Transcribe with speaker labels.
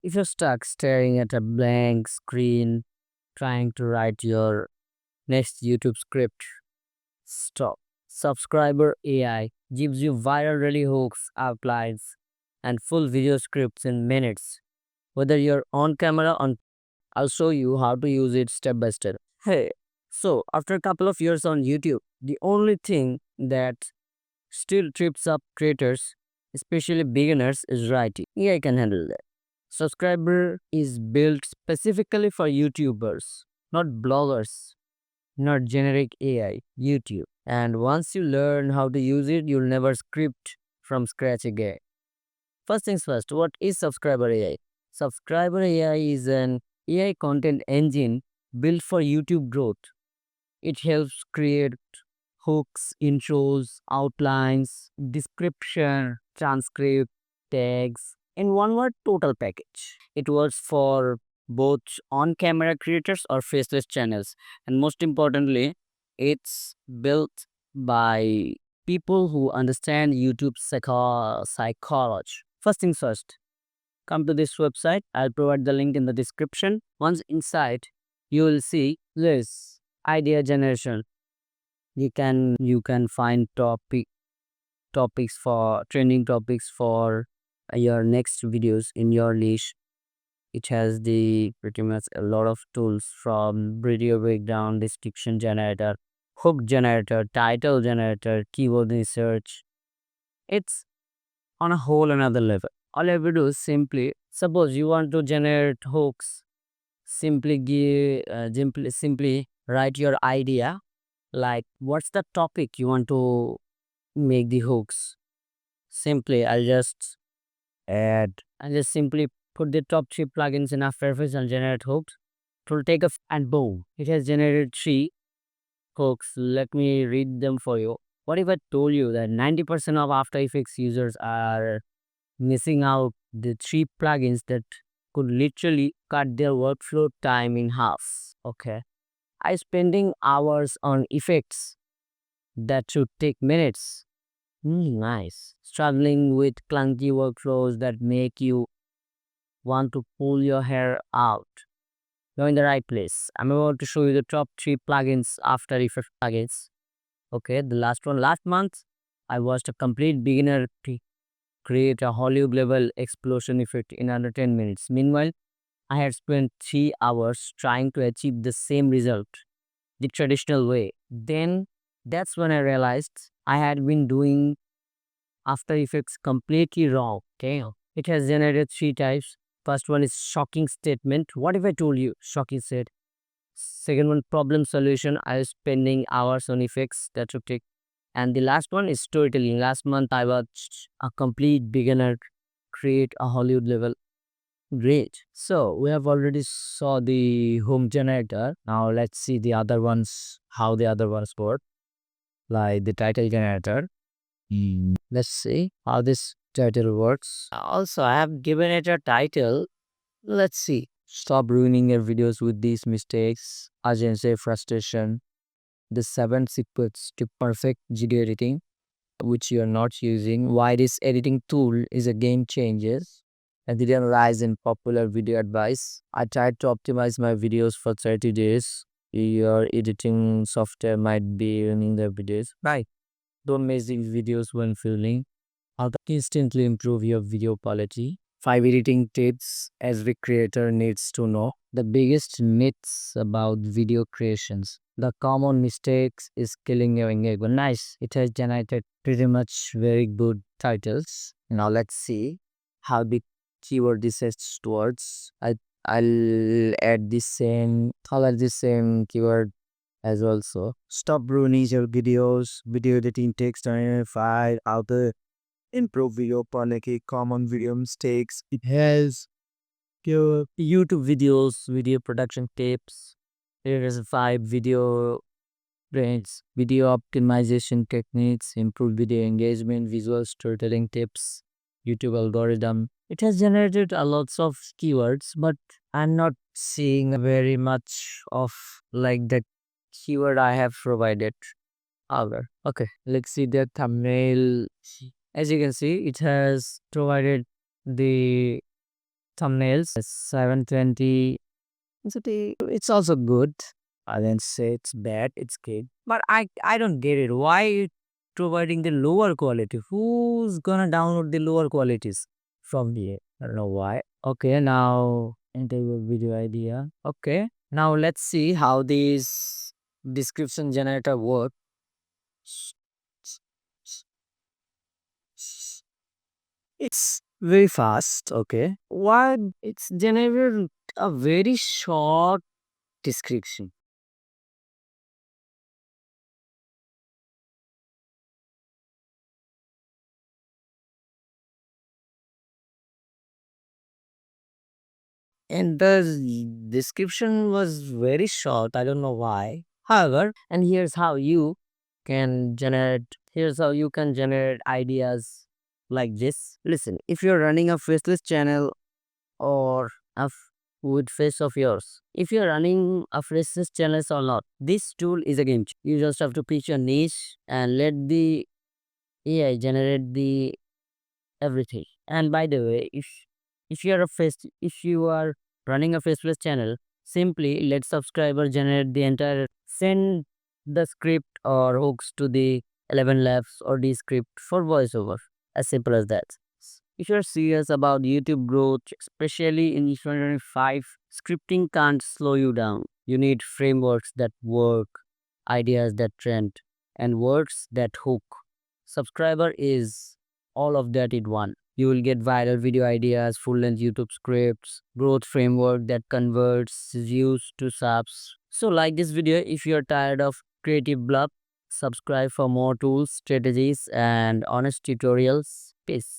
Speaker 1: If you're stuck staring at a blank screen trying to write your next YouTube script, stop. Subscriber AI gives you viral ready hooks, outlines, and full video scripts in minutes. Whether you're on camera on I'll show you how to use it step by step. Hey, so after a couple of years on YouTube, the only thing that still trips up creators, especially beginners, is writing. AI can handle that. Subscriber is built specifically for YouTubers, not bloggers, not generic AI, YouTube. And once you learn how to use it, you'll never script from scratch again. First things first, what is Subscriber AI? Subscriber AI is an AI content engine built for YouTube growth. It helps create hooks, intros, outlines, description, transcript, tags, in one word total package. It works for both on camera creators or faceless channels. And most importantly, it's built by people who understand YouTube psychology. First things first, come to this website. I'll provide the link in the description. Once inside, you will see this idea generation. You can find topics for trending topics for your next videos in your niche. It has the pretty much a lot of tools from video breakdown, description generator, hook generator, title generator, keyword research. It's on a whole another level. All you have to do is simply suppose you want to generate hooks. Simply write your idea, like what's the topic you want to make the hooks. Simply I'll just simply put the top three plugins in After Effects and generate hooks. It will take and boom, it has generated three hooks. Let me read them for you. What if I told you that 90% of After Effects users are missing out the three plugins that could literally cut their workflow time in half? Okay. I spending hours on effects that should take minutes. Nice. Struggling with clunky workflows that make you want to pull your hair out. You're in the right place. I'm about to show you the top three plugins, After Effects plugins. Okay, the last one. Last month, I watched a complete beginner create a Hollywood level explosion effect in under 10 minutes. Meanwhile, I had spent 3 hours trying to achieve the same result the traditional way. Then that's when I realized I had been doing After Effects completely wrong. Okay. It has generated three types. First one is shocking statement. What if I told you? Shocking said. Second one, problem solution. I was spending hours on effects that would take. And the last one is storytelling. Last month I watched a complete beginner create a Hollywood level. Great. So we have already saw the home generator. Now let's see the other ones, how the other ones work, like the title generator. Let's see how this title works. Also, I have given it a title. Let's see. Stop ruining your videos with these mistakes. Urgency, frustration. The 7 secrets to perfect video editing, which you are not using. Why this editing tool is a game changer. And didn't rise in popular video advice. I tried to optimize my videos for 30 days. Your editing software might be ruining the videos. Right. Don't make these videos when filming. How to instantly improve your video quality. 5 editing tips every creator needs to know. The biggest myths about video creations. The common mistakes is killing your engagement. Nice. It has generated pretty much very good titles. Now let's see how the keyword research works. I'll add the same color, the same keyword as well. So stop ruining your videos. Video editing takes time. File how to improve video quality, common video mistakes. It has your YouTube videos, video production tips. There is 5 video trends, video optimization techniques, improve video engagement, visual storytelling tips, YouTube algorithm. It has generated a lots of keywords, but I'm not seeing very much of like the keyword I have provided. However, okay, let's see the thumbnail. As you can see, it has provided the thumbnails. 720. It's also good. I didn't say it's bad, it's good. But I don't get it. Why providing the lower quality? Who's gonna download the lower qualities from here? I don't know why. Okay, now interview video idea. Okay. Now let's see how this description generator works. It's very fast, okay. Why it's generated a very short description. And the description was very short. I don't know why. However, and here's how you can generate ideas like this. Listen, if you're running a faceless channel or a with face of yours, if you're running a faceless channels or not, this tool is a game changer. You just have to pick your niche and let the AI generate the everything. And by the way, if you are running a faceless channel, simply let subscriber generate the entire send the script or hooks to the 11 labs or the script for voiceover. As simple as that. If you're serious about YouTube growth, especially in 2025, scripting can't slow you down. You need frameworks that work, ideas that trend, and words that hook. Subscriber is all of that in one. You will get viral video ideas, full length YouTube scripts, growth framework that converts views to subs. So, like this video if you're tired of creative bluff, subscribe for more tools, strategies, and honest tutorials. Peace.